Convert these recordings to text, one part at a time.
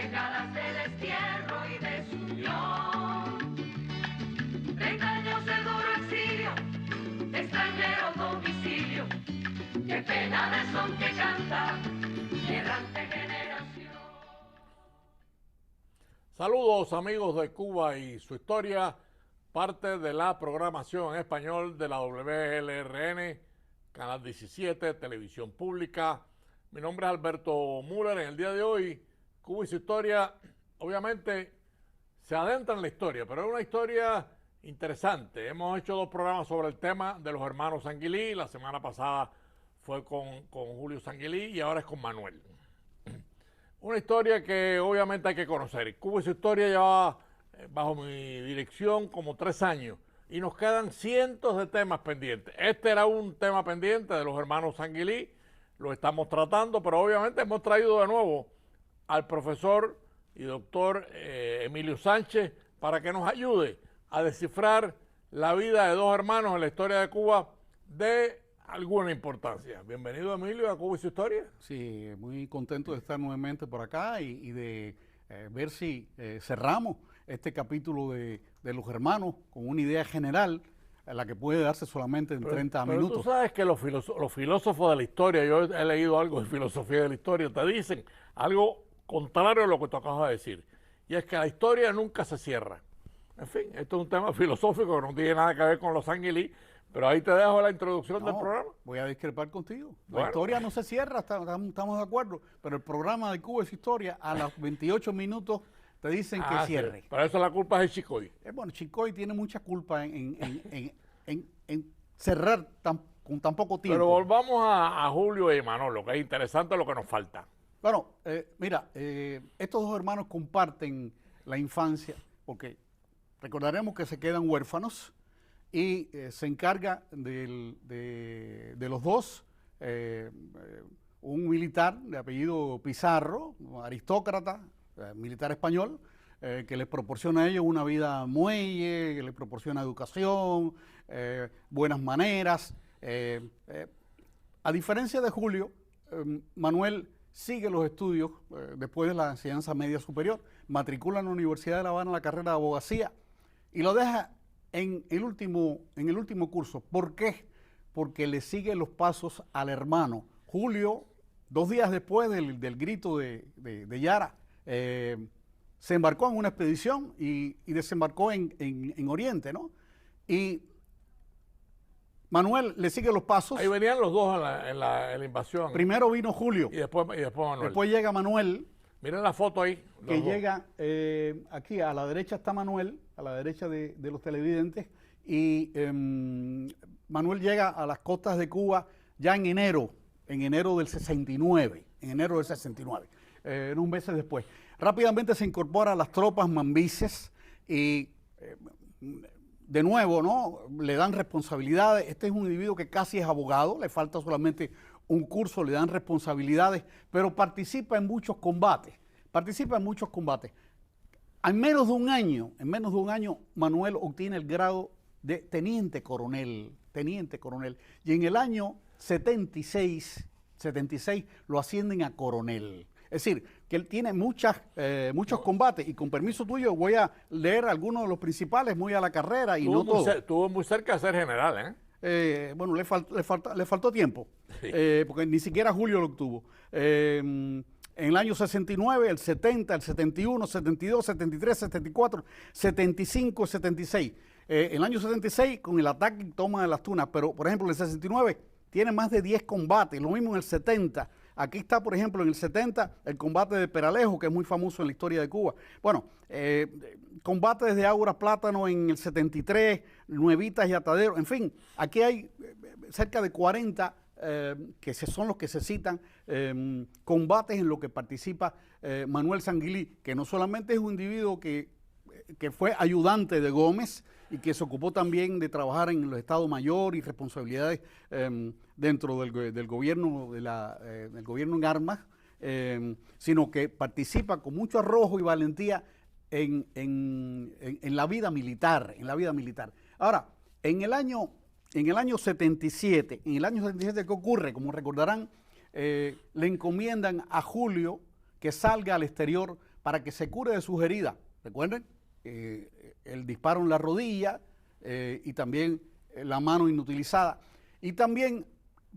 décadas de destierro y desunión. 30 años de duro exilio, extranjero domicilio. Qué pena de son que canta, errante generación. Saludos amigos de Cuba y su historia, parte de la programación en español de la WLRN, Canal 17, Televisión Pública. Mi nombre es Alberto Müller. En el día de hoy, Cuba y su historia, obviamente, se adentra en la historia, pero es una historia interesante. Hemos hecho 2 programas sobre el tema de los hermanos Sanguilí. La semana pasada fue con Julio Sanguilí y ahora es con Manuel. Una historia que obviamente hay que conocer. Cuba y su historia lleva bajo mi dirección como 3 años y nos quedan cientos de temas pendientes. Este era un tema pendiente de los hermanos Sanguilí, lo estamos tratando, pero obviamente hemos traído de nuevo al profesor y doctor Emilio Sánchez para que nos ayude a descifrar la vida de 2 hermanos en la historia de Cuba de alguna importancia. Bienvenido, Emilio, a Cuba y su historia. Sí, muy contento de estar nuevamente por acá y de ver si cerramos este capítulo de los hermanos con una idea general, la que puede darse solamente en 30 minutos. Pero tú sabes que los filósofos de la historia, yo he leído algo de filosofía de la historia, te dicen algo contrario a lo que tú acabas de decir, y es que la historia nunca se cierra. En fin, esto es un tema filosófico que no tiene nada que ver con los Sanguilí, pero ahí te dejo la introducción del programa. Voy a discrepar contigo. Bueno. La historia no se cierra, estamos de acuerdo, pero el programa de Cuba y su historia a los 28 minutos te dicen que cierre. Sí. Pero eso la culpa es de Chicoy. Bueno, Chicoy tiene mucha culpa en cerrar con tan poco tiempo. Pero volvamos a Julio y Manolo, que es interesante lo que nos falta. Bueno, mira, estos 2 hermanos comparten la infancia, porque recordaremos que se quedan huérfanos y se encarga de los 2, un militar de apellido Pizarro, aristócrata, militar español, que les proporciona a ellos una vida muelle, que les proporciona educación, buenas maneras. A diferencia de Julio, Manuel sigue los estudios después de la enseñanza media superior, matricula en la Universidad de La Habana la carrera de abogacía y lo deja en el último curso. ¿Por qué? Porque le sigue los pasos al hermano. Julio, 2 días después del grito de Yara, se embarcó en una expedición y desembarcó en Oriente, ¿no? Y Manuel le sigue los pasos. Ahí venían los 2 en la invasión. Primero vino Julio. Y después Manuel. Después llega Manuel. Miren la foto ahí. Que llega aquí, a la derecha está Manuel, a la derecha de los televidentes. Y Manuel llega a las costas de Cuba ya en enero del 69. Unos meses después. Rápidamente se incorpora a las tropas mambises y de nuevo, ¿no? Le dan responsabilidades. Este es un individuo que casi es abogado, le falta solamente un curso, le dan responsabilidades, pero participa en muchos combates. En menos de un año, Manuel obtiene el grado de teniente coronel. Y en el año 76 lo ascienden a coronel. Es decir, que él tiene muchos combates y con permiso tuyo voy a leer algunos de los principales muy a la carrera y no todo. Estuvo muy cerca de ser general, bueno, le faltó tiempo, sí. Porque ni siquiera Julio lo obtuvo. En el año 69, el 70, el 71, 72, 73, 74, 75, 76. En el año 76 con el ataque y toma de las Tunas, pero por ejemplo en el 69 tiene más de 10 combates, lo mismo en el 70. Aquí está, por ejemplo, en el 70, el combate de Peralejo, que es muy famoso en la historia de Cuba. Bueno, combates de Ágora Plátano en el 73, Nuevitas y Atadero. En fin, aquí hay cerca de 40 que son los que se citan, combates en los que participa Manuel Sanguilí, que no solamente es un individuo que fue ayudante de Gómez y que se ocupó también de trabajar en el Estado Mayor y responsabilidades dentro del gobierno del gobierno en armas, sino que participa con mucho arrojo y valentía en la vida militar, Ahora, en el año 77, ¿qué ocurre? Como recordarán, le encomiendan a Julio que salga al exterior para que se cure de sus heridas. Recuerden, el disparo en la rodilla y también la mano inutilizada. Y también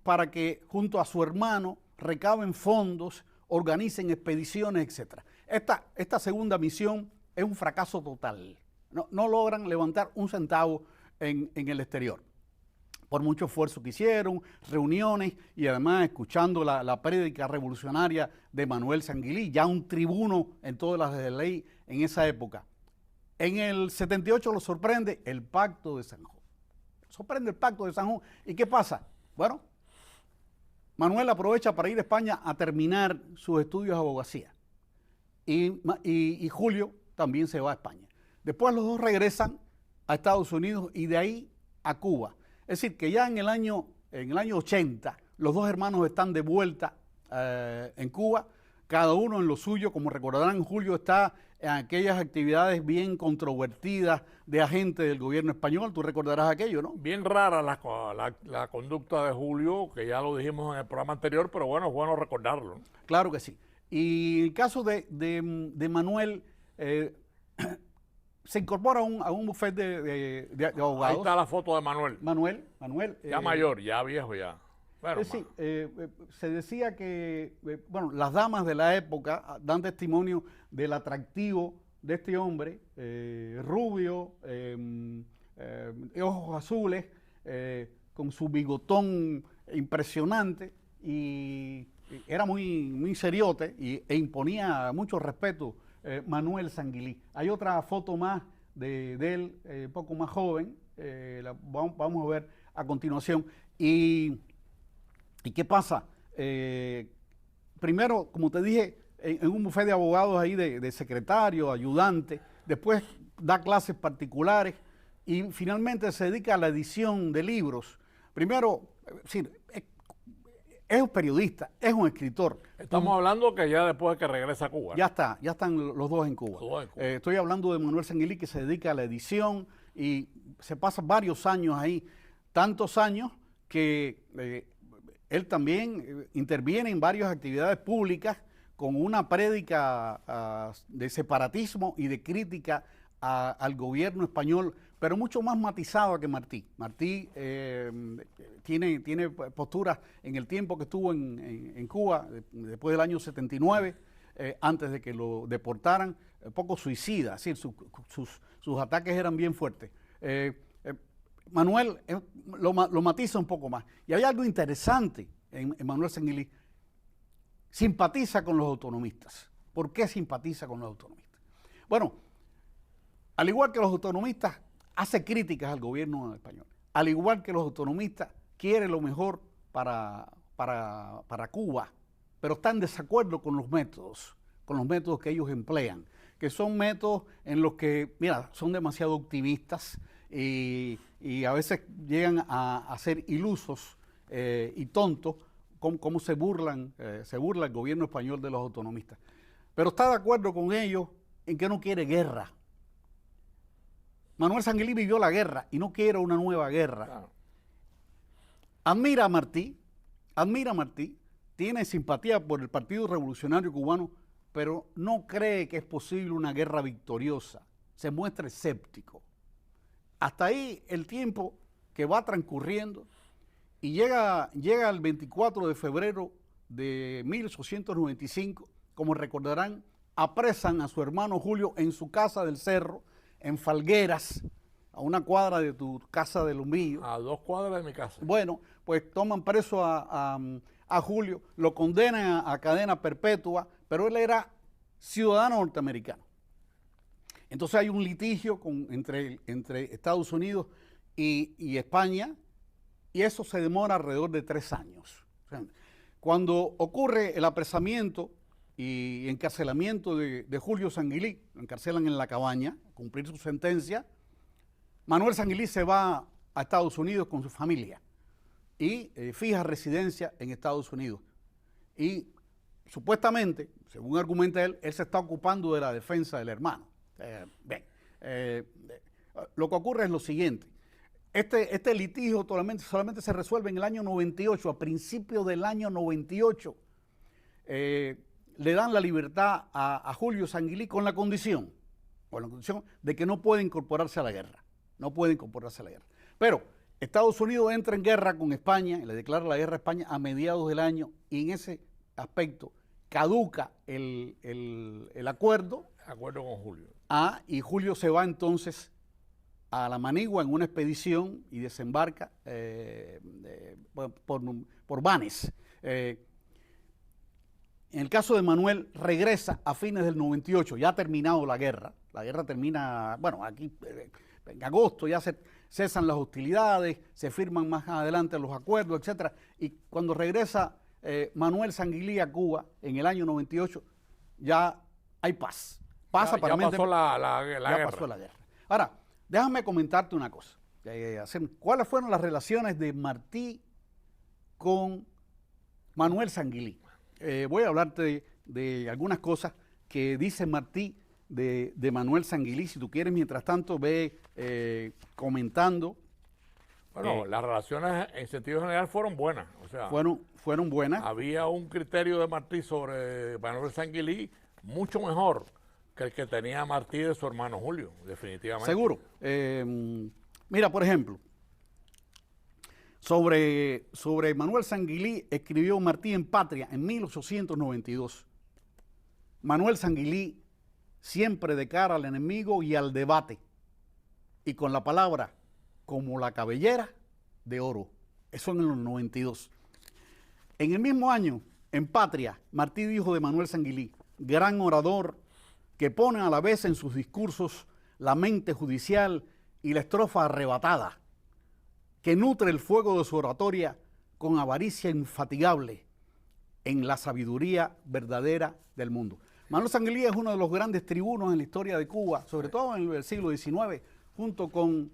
para que junto a su hermano recaben fondos, organicen expediciones, etc. Esta segunda misión es un fracaso total. No logran levantar un centavo en el exterior. Por mucho esfuerzo que hicieron, reuniones y además escuchando la prédica revolucionaria de Manuel Sanguilí, ya un tribuno en todas las de ley en esa época. En el 78 lo sorprende el Pacto de San Juan. Sorprende el Pacto de San Juan. ¿Y qué pasa? Bueno, Manuel aprovecha para ir a España a terminar sus estudios de abogacía. Y Julio también se va a España. Después los dos regresan a Estados Unidos y de ahí a Cuba. Es decir, que ya en el año 80 los dos hermanos están de vuelta en Cuba, cada uno en lo suyo. Como recordarán, Julio está en aquellas actividades bien controvertidas de agente del gobierno español. Tú recordarás aquello, ¿no? Bien rara la conducta de Julio, que ya lo dijimos en el programa anterior, pero bueno, es bueno recordarlo, ¿no? Claro que sí. Y el caso de Manuel se incorpora a un bufete de abogados. Ahí está la foto de Manuel. Manuel. Ya mayor, ya viejo, ya. Bueno, sí, se decía que, bueno, las damas de la época dan testimonio del atractivo de este hombre, rubio, ojos azules, con su bigotón impresionante, y era muy seriote e imponía mucho respeto. Manuel Sanguilí. Hay otra foto más de él, poco más joven, vamos a ver a continuación. ¿Y qué pasa? Primero, como te dije, en un bufete de abogados ahí de secretario, ayudante, después da clases particulares y finalmente se dedica a la edición de libros. Primero, es un periodista, es un escritor. Estamos hablando que ya después de que regresa a Cuba. Ya están los dos en Cuba. Estoy hablando de Manuel Sanguilí, que se dedica a la edición y se pasa varios años ahí, tantos años que él también interviene en varias actividades públicas con una prédica de separatismo y de crítica al gobierno español, pero mucho más matizada que Martí. Martí tiene posturas en el tiempo que estuvo en Cuba, después del año 79, antes de que lo deportaran, poco suicida, es decir, sus ataques eran bien fuertes. Manuel lo matiza un poco más. Y hay algo interesante en Manuel Sanguilí. Simpatiza con los autonomistas. ¿Por qué simpatiza con los autonomistas? Bueno, al igual que los autonomistas, hace críticas al gobierno español. Al igual que los autonomistas, quiere lo mejor para Cuba, pero está en desacuerdo con los métodos que ellos emplean, que son métodos en los que, mira, son demasiado optimistas y a veces llegan a ser ilusos y tontos, como se burla el gobierno español de los autonomistas. Pero está de acuerdo con ellos en que no quiere guerra. Manuel Sanguilí vivió la guerra y no quiere una nueva guerra. Claro. Admira a Martí, tiene simpatía por el Partido Revolucionario Cubano, pero no cree que es posible una guerra victoriosa. Se muestra escéptico. Hasta ahí el tiempo que va transcurriendo y llega el 24 de febrero de 1895, como recordarán, apresan a su hermano Julio en su casa del Cerro, en Falgueras, a una cuadra de tu casa de Lumbillo. A 2 cuadras de mi casa. Bueno, pues toman preso a Julio, lo condenan a cadena perpetua, pero él era ciudadano norteamericano. Entonces hay un litigio entre Estados Unidos y España, y eso se demora alrededor de 3 años. O sea, cuando ocurre el apresamiento y encarcelamiento de Julio Sanguilí, lo encarcelan en La Cabaña, a cumplir su sentencia, Manuel Sanguilí se va a Estados Unidos con su familia y fija residencia en Estados Unidos. Y supuestamente, según argumenta él se está ocupando de la defensa del hermano. Lo que ocurre es lo siguiente. Este litigio solamente se resuelve en el año 98, a principios del año 98. le dan la libertad a Julio Sanguilí con la condición de que no puede incorporarse a la guerra. No puede incorporarse a la guerra. Pero Estados Unidos entra en guerra con España, le declara la guerra a España a mediados del año, y en ese aspecto caduca el acuerdo. Acuerdo con Julio. Y Julio se va entonces a la Manigua en una expedición y desembarca por Banes. En el caso de Manuel, regresa a fines del 98, ya ha terminado la guerra. La guerra termina, bueno, aquí en agosto ya se cesan las hostilidades, se firman más adelante los acuerdos, etcétera. Y cuando regresa Manuel Sanguilí a Cuba en el año 98, ya hay paz. Ya pasó la guerra. Pasó la guerra. Ahora, déjame comentarte una cosa. ¿Cuáles fueron las relaciones de Martí con Manuel Sanguilí? Voy a hablarte de algunas cosas que dice Martí de Manuel Sanguilí. Si tú quieres, mientras tanto, ve comentando. Bueno, las relaciones en sentido general fueron buenas. O sea, fueron buenas. Había un criterio de Martí sobre Manuel Sanguilí mucho mejor que el que tenía Martí de su hermano Julio, definitivamente. Seguro. Mira, por ejemplo, sobre Manuel Sanguilí escribió Martí en Patria en 1892. Manuel Sanguilí siempre de cara al enemigo y al debate, y con la palabra como la cabellera de oro. Eso en el 92. En el mismo año, en Patria, Martí dijo de Manuel Sanguilí: gran orador que pone a la vez en sus discursos la mente judicial y la estrofa arrebatada, que nutre el fuego de su oratoria con avaricia infatigable en la sabiduría verdadera del mundo. Manuel Sanguilí es uno de los grandes tribunos en la historia de Cuba, sobre todo en el siglo XIX, junto con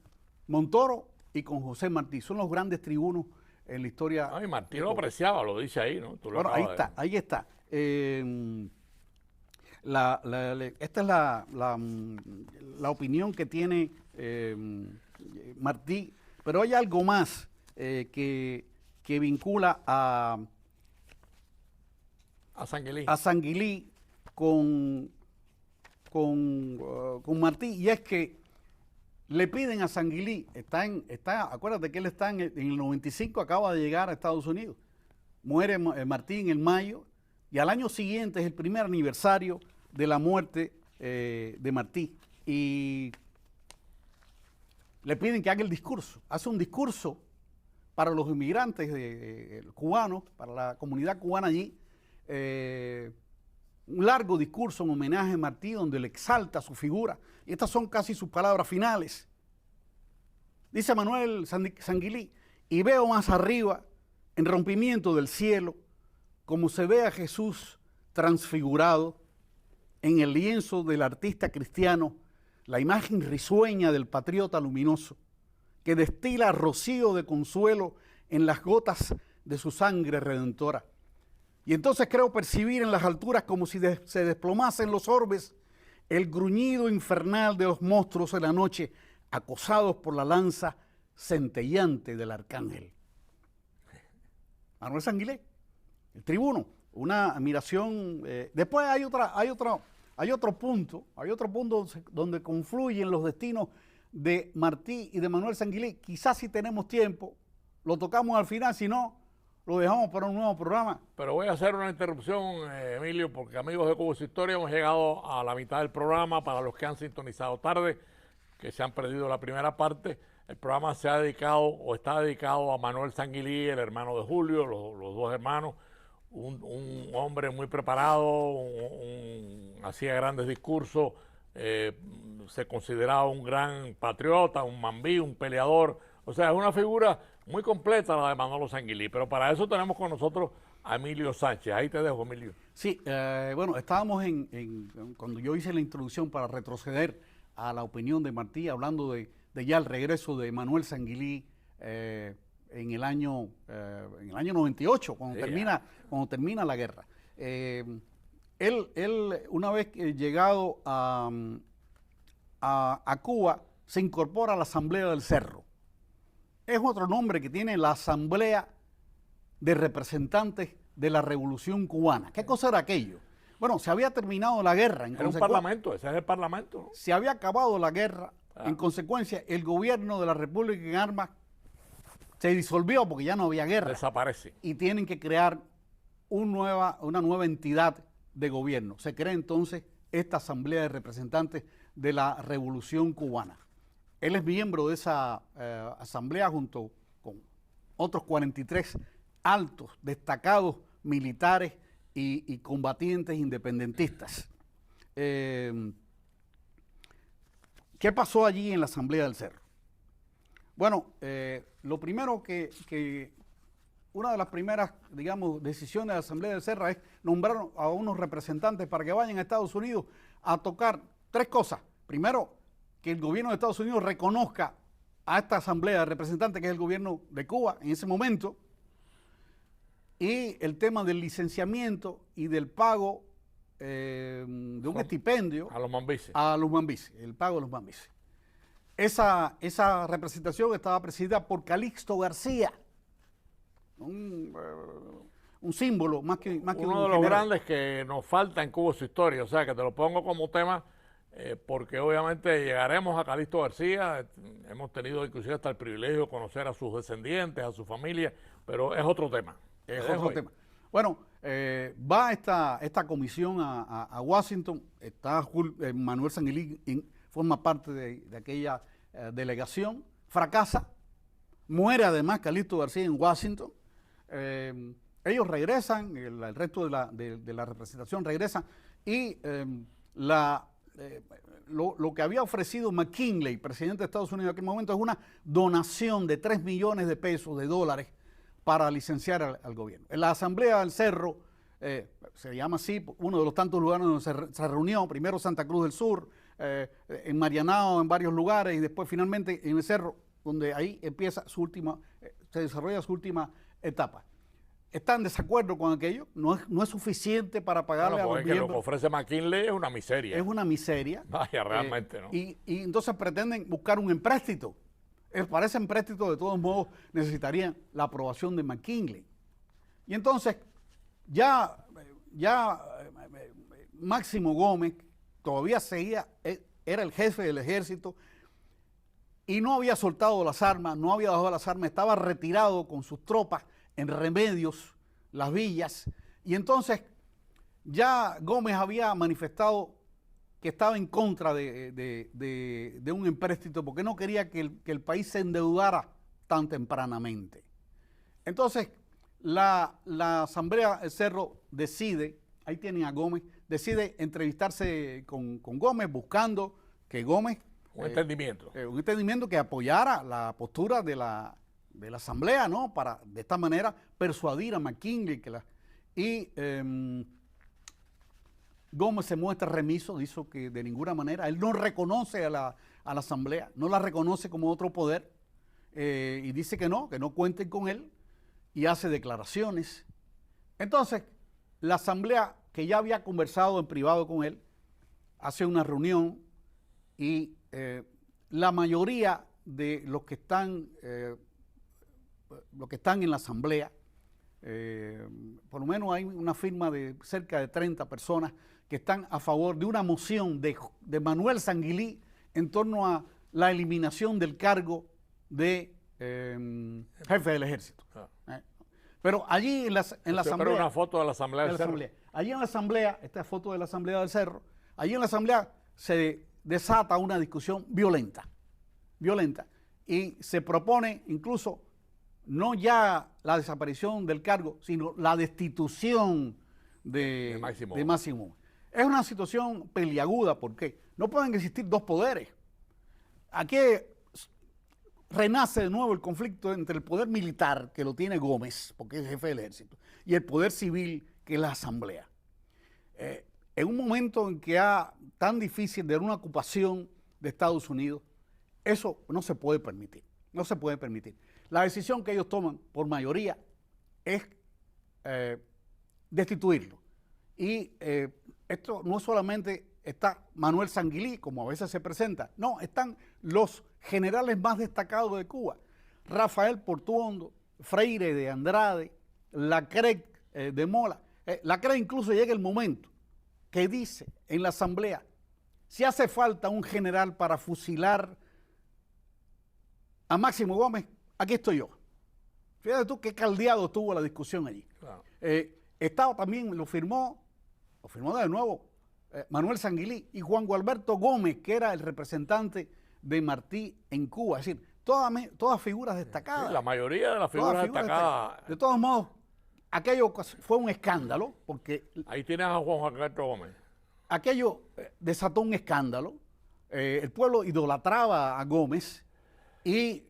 Montoro y con José Martí. Son los grandes tribunos en la historia. Ay, Martí lo apreciaba, lo dice ahí, ¿no? Bueno, ahí está. Esta es la opinión que tiene Martí, pero hay algo más que vincula a Sanguilí con Martí, y es que le piden a Sanguilí, acuérdate que él está en el 95, acaba de llegar a Estados Unidos, muere Martí en el mayo, y al año siguiente es el primer aniversario de la muerte de Martí, y le piden que haga el discurso. Hace un discurso para los inmigrantes cubanos, para la comunidad cubana allí, un largo discurso en homenaje a Martí, donde le exalta su figura, y estas son casi sus palabras finales. Dice Manuel Sanguilí: y veo más arriba, en rompimiento del cielo, como se ve a Jesús transfigurado en el lienzo del artista cristiano, la imagen risueña del patriota luminoso, que destila rocío de consuelo en las gotas de su sangre redentora. Y entonces creo percibir en las alturas, como si se desplomasen los orbes, el gruñido infernal de los monstruos de la noche, acosados por la lanza centelleante del arcángel. Manuel Sanguilí, el tribuno, una admiración. Después hay otro punto donde confluyen los destinos de Martí y de Manuel Sanguilí. Quizás si tenemos tiempo, lo tocamos al final, si no, lo dejamos para un nuevo programa. Pero voy a hacer una interrupción, Emilio, porque amigos de Cuba y su Historia, hemos llegado a la mitad del programa. Para los que han sintonizado tarde, que se han perdido la primera parte, el programa se ha dedicado o está dedicado a Manuel Sanguilí, el hermano de Julio, los dos hermanos, un hombre muy preparado, hacía grandes discursos, se consideraba un gran patriota, un mambí, un peleador. O sea, es una figura muy completa la de Manolo Sanguilí, pero para eso tenemos con nosotros a Emilio Sánchez. Ahí te dejo, Emilio. Sí, bueno, estábamos cuando yo hice la introducción para retroceder a la opinión de Martí, hablando de ya el regreso de Manuel Sanguilí en el año 98, cuando termina la guerra. Él una vez llegado a Cuba, se incorpora a la Asamblea del Cerro. Es otro nombre que tiene la Asamblea de Representantes de la Revolución Cubana. ¿Qué cosa era aquello? Bueno, se había terminado la guerra. Era un parlamento, ese es el parlamento, ¿no? Se había acabado la guerra. En consecuencia, el gobierno de la República en Armas se disolvió porque ya no había guerra. Desaparece. Y tienen que crear una nueva entidad de gobierno. Se crea entonces esta Asamblea de Representantes de la Revolución Cubana. Él es miembro de esa asamblea junto con otros 43 altos, destacados militares y combatientes independentistas. ¿Qué pasó allí en la Asamblea del Cerro? Bueno, lo primero una de las primeras, digamos, decisiones de la Asamblea del Cerro es nombrar a unos representantes para que vayan a Estados Unidos a tocar tres cosas. Primero, que el gobierno de Estados Unidos reconozca a esta Asamblea de Representantes, que es el gobierno de Cuba en ese momento, y el tema del licenciamiento y del pago de un estipendio a los mambises. A los mambises, el pago de los mambises. Esa representación estaba presidida por Calixto García, un símbolo más que uno de los grandes que nos falta en Cuba su historia, o sea que te lo pongo como tema porque obviamente llegaremos a Calixto García, hemos tenido inclusive hasta el privilegio de conocer a sus descendientes, a su familia, pero es otro tema. Es otro tema. Bueno, va esta comisión a Washington, está Manuel Sanguilí, forma parte de aquella delegación, fracasa, muere además Calixto García en Washington. Ellos regresan, el resto de la representación regresan y lo que había ofrecido McKinley, presidente de Estados Unidos en aquel momento, es una donación de 3 millones de pesos, de dólares, para licenciar al gobierno. En la Asamblea del Cerro, se llama así, uno de los tantos lugares donde se reunió, primero Santa Cruz del Sur, en Marianao, en varios lugares, y después finalmente en el Cerro, donde ahí empieza se desarrolla su última etapa. ¿Están en desacuerdo con aquello? No es suficiente para pagarle a los miembros. Lo que ofrece McKinley es una miseria. Es una miseria. Vaya, realmente, ¿no? Y entonces pretenden buscar un empréstito. Para ese empréstito, de todos modos, necesitarían la aprobación de McKinley. Y entonces, ya Máximo Gómez todavía era el jefe del ejército y no había soltado las armas, no había dejado las armas, estaba retirado con sus tropas en Remedios, Las Villas, y entonces ya Gómez había manifestado que estaba en contra de un empréstito porque no quería que el país se endeudara tan tempranamente. Entonces, la Asamblea del Cerro decide, ahí tienen a Gómez, decide entrevistarse con Gómez buscando que Gómez... Un entendimiento. Un entendimiento que apoyara la postura de la Asamblea, ¿no? Para de esta manera persuadir a McKinley Gómez se muestra remiso, dice que de ninguna manera, él no reconoce a la Asamblea, no la reconoce como otro poder y dice que no cuenten con él y hace declaraciones. Entonces, la Asamblea, que ya había conversado en privado con él, hace una reunión y la mayoría de los que están en la Asamblea, por lo menos hay una firma de cerca de 30 personas que están a favor de una moción de Manuel Sanguilí en torno a la eliminación del cargo de jefe del ejército. Pero allí en la Asamblea... Pero una foto de la Asamblea del Cerro. Allí en la Asamblea, esta foto de la Asamblea del Cerro, allí en la Asamblea se desata una discusión violenta, y se propone incluso no ya la desaparición del cargo, sino la destitución de Máximo. Es una situación peliaguda porque no pueden existir dos poderes. Aquí renace de nuevo el conflicto entre el poder militar, que lo tiene Gómez, porque es jefe del ejército, y el poder civil, que es la Asamblea. En un momento en que tan difícil de una ocupación de Estados Unidos, eso no se puede permitir, no se puede permitir. La decisión que ellos toman por mayoría es destituirlo. Y esto no solamente está Manuel Sanguilí, como a veces se presenta, no, están los generales más destacados de Cuba, Rafael Portuondo, Freire de Andrade, Lacret de Mola. Lacret incluso llega el momento que dice en la asamblea, si hace falta un general para fusilar a Máximo Gómez, aquí estoy yo. Fíjate tú qué caldeado estuvo la discusión allí. Claro. Estaba también, lo firmó de nuevo Manuel Sanguilí y Juan Gualberto Gómez, que era el representante de Martí en Cuba. Es decir, todas figuras destacadas. Sí, la mayoría de las figuras destacadas. De todos modos, aquello fue un escándalo, porque Ahí tienes a Juan Gualberto Gómez. aquello desató un escándalo. El pueblo idolatraba a Gómez y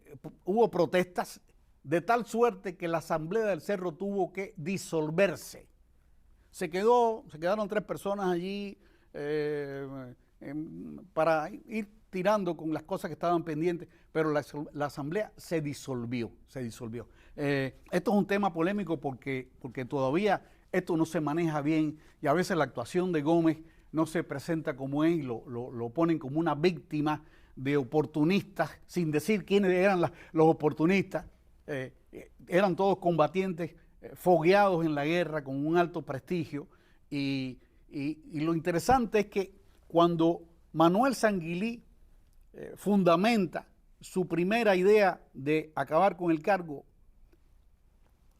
hubo protestas de tal suerte que la Asamblea del Cerro tuvo que disolverse. Se quedaron 3 personas allí para ir tirando con las cosas que estaban pendientes, pero la Asamblea se disolvió. Esto es un tema polémico porque todavía esto no se maneja bien y a veces la actuación de Gómez no se presenta como es y lo ponen como una víctima de oportunistas, sin decir quiénes eran los oportunistas. Eran todos combatientes fogueados en la guerra con un alto prestigio y lo interesante es que cuando Manuel Sanguilí fundamenta su primera idea de acabar con el cargo,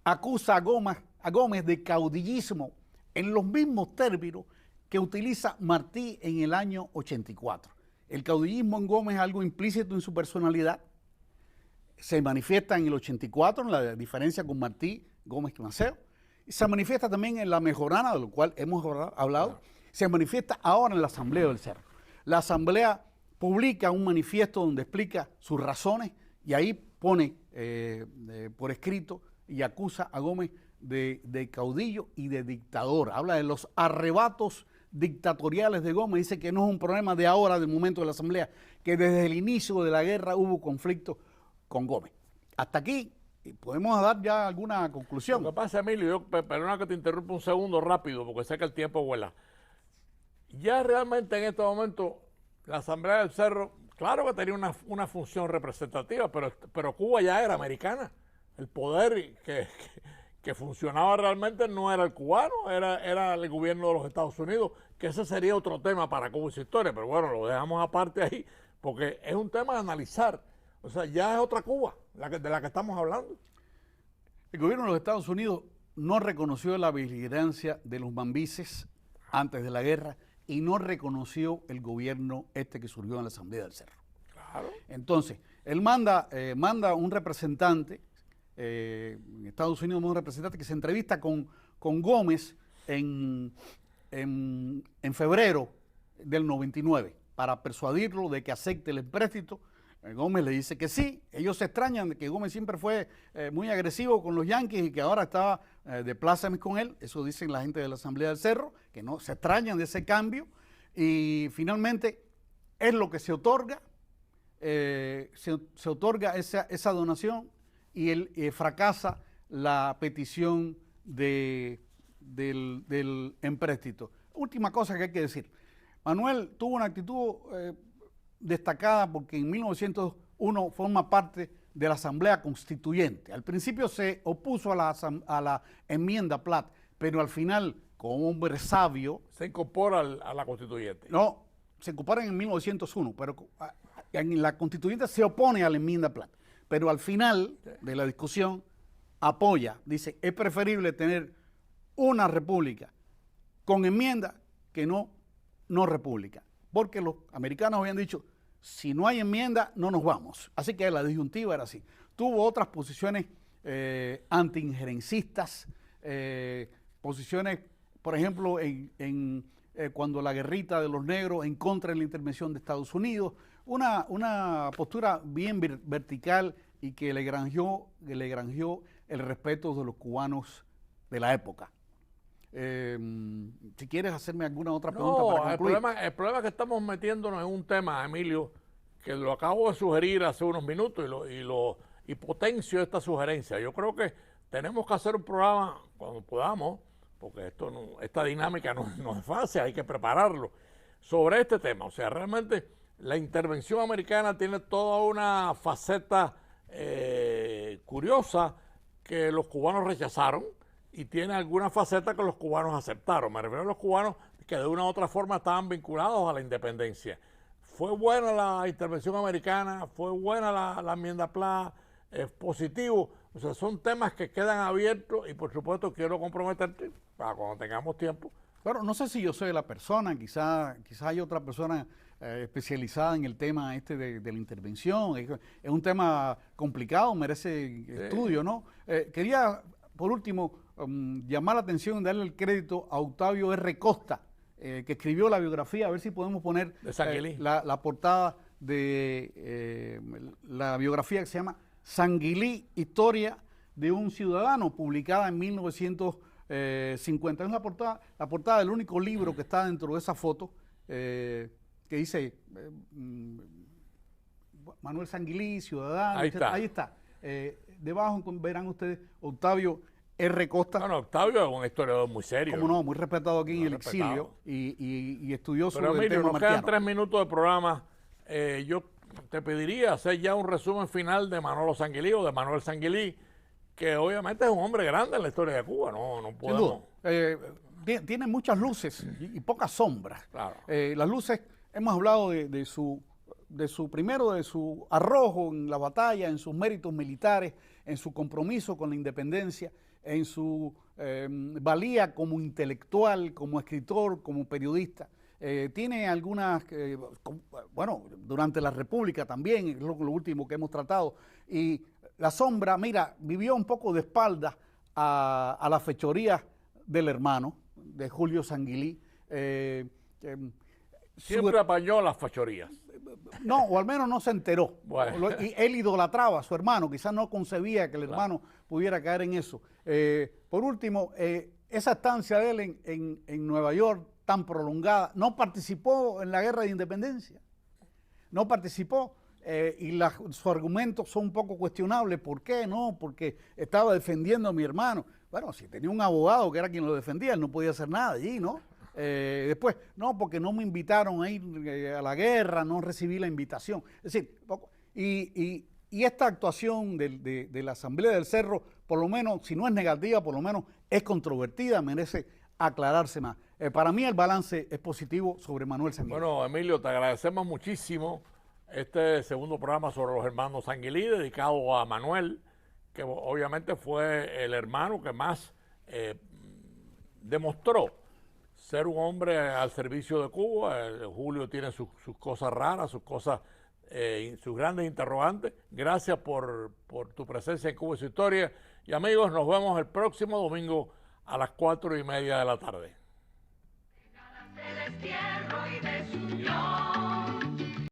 acusa a Gómez de caudillismo en los mismos términos que utiliza Martí en el año 84. El caudillismo en Gómez es algo implícito en su personalidad, se manifiesta en el 84, en la diferencia con Martí Gómez Maceo, y se manifiesta también en la Mejorana, de lo cual hemos hablado, se manifiesta ahora en la Asamblea del Cerro. La Asamblea publica un manifiesto donde explica sus razones y ahí pone por escrito y acusa a Gómez de caudillo y de dictador. Habla de los arrebatos dictatoriales de Gómez, dice que no es un problema de ahora, del momento de la Asamblea, que desde el inicio de la guerra hubo conflicto con Gómez. Hasta aquí podemos dar ya alguna conclusión. Lo que pasa, Emilio, perdona que te interrumpa un segundo rápido, porque sé que el tiempo vuela. Ya realmente en este momento la Asamblea del Cerro, claro que tenía una función representativa, pero Cuba ya era americana. El poder que funcionaba realmente no era el cubano, era el gobierno de los Estados Unidos, que ese sería otro tema para Cuba y su historia, pero bueno, lo dejamos aparte ahí, porque es un tema de analizar. O sea, ya es otra Cuba de la que estamos hablando. El gobierno de los Estados Unidos no reconoció la beligerancia de los mambises antes de la guerra y no reconoció el gobierno que surgió en la Asamblea del Cerro. Claro. Entonces, él manda un representante, en Estados Unidos un representante que se entrevista con Gómez en febrero del 99 para persuadirlo de que acepte el empréstito. Gómez le dice que sí. Ellos se extrañan de que Gómez siempre fue muy agresivo con los yanquis y que ahora estaba de plácemes con él. Eso dicen la gente de la Asamblea del Cerro, que no se extrañan de ese cambio. Y finalmente es lo que se otorga. Se otorga esa donación y él fracasa la petición del empréstito. Última cosa que hay que decir. Manuel tuvo una actitud destacada porque en 1901 forma parte de la Asamblea Constituyente. Al principio se opuso a la enmienda Platt, pero al final, como hombre sabio... Se incorpora a la Constituyente. No, se incorpora en 1901, pero en la Constituyente se opone a la enmienda Platt. Pero al final de la discusión apoya, dice, es preferible tener una república con enmienda que no república. Porque los americanos habían dicho, si no hay enmienda, no nos vamos. Así que la disyuntiva era así. Tuvo otras posiciones anti-injerencistas, posiciones, por ejemplo, cuando la guerrita de los negros en contra de la intervención de Estados Unidos, una postura bien vertical y que le granjeó el respeto de los cubanos de la época. Si quieres hacerme alguna otra pregunta para concluir. El problema es que estamos metiéndonos en un tema, Emilio, que lo acabo de sugerir hace unos minutos y potencio esta sugerencia. Yo creo que tenemos que hacer un programa cuando podamos, porque esta dinámica no es fácil, hay que prepararlo, sobre este tema. O sea, realmente la intervención americana tiene toda una faceta curiosa que los cubanos rechazaron, y tiene alguna faceta que los cubanos aceptaron. Me refiero a los cubanos que de una u otra forma estaban vinculados a la independencia. Fue buena la intervención americana, fue buena la enmienda Pla, es positivo. O sea, son temas que quedan abiertos y por supuesto quiero comprometerte para cuando tengamos tiempo. Bueno, no sé si yo soy la persona, quizá hay otra persona especializada en el tema de la intervención. Es un tema complicado, merece estudio, ¿no? Quería, por último, llamar la atención y darle el crédito a Octavio R. Costa, que escribió la biografía, a ver si podemos poner la portada de la biografía que se llama Sanguilí, historia de un ciudadano, publicada en 1950. Es la portada del único libro que está dentro de esa foto, que dice Manuel Sanguilí, ciudadano. Ahí está. Debajo verán ustedes Octavio R. Costa. Bueno, Octavio es un historiador muy serio. Como no, muy respetado aquí en el exilio y estudioso. Pero Emilio, nos quedan 3 minutos de programa. Yo te pediría hacer ya un resumen final de Manolo Sanguilí o de Manuel Sanguilí, que obviamente es un hombre grande en la historia de Cuba, no podemos... Tiene muchas luces y pocas sombras. Claro. Las luces, hemos hablado de su arrojo en la batalla, en sus méritos militares, en su compromiso con la independencia, en su valía como intelectual, como escritor, como periodista. Tiene algunas, durante la República también, es lo último que hemos tratado. Y la sombra, mira, vivió un poco de espaldas a la fechoría del hermano, de Julio Sanguilí. Siempre apañó las fechorías. No, o al menos no se enteró. Bueno. Y él idolatraba a su hermano, quizás no concebía que el hermano pudiera caer en eso. Por último, esa estancia de él en Nueva York tan prolongada, no participó en la guerra de independencia, no participó, y sus argumentos son un poco cuestionables. ¿Por qué? No, porque estaba defendiendo a mi hermano. Bueno, si tenía un abogado que era quien lo defendía, él no podía hacer nada allí, ¿no? Después, no, porque no me invitaron a ir a la guerra, no recibí la invitación. Es decir, y esta actuación de la Asamblea del Cerro, por lo menos, si no es negativa, por lo menos es controvertida, merece aclararse más. Para mí el balance es positivo sobre Manuel Sanguilí. Bueno, Emilio, te agradecemos muchísimo este segundo programa sobre los hermanos Sanguilí, dedicado a Manuel, que obviamente fue el hermano que más demostró ser un hombre al servicio de Cuba. Julio tiene sus cosas raras, sus cosas, sus grandes interrogantes. Gracias por tu presencia en Cuba y su historia. Y amigos, nos vemos el próximo domingo a las 4:30 de la tarde. El destierro y desunión.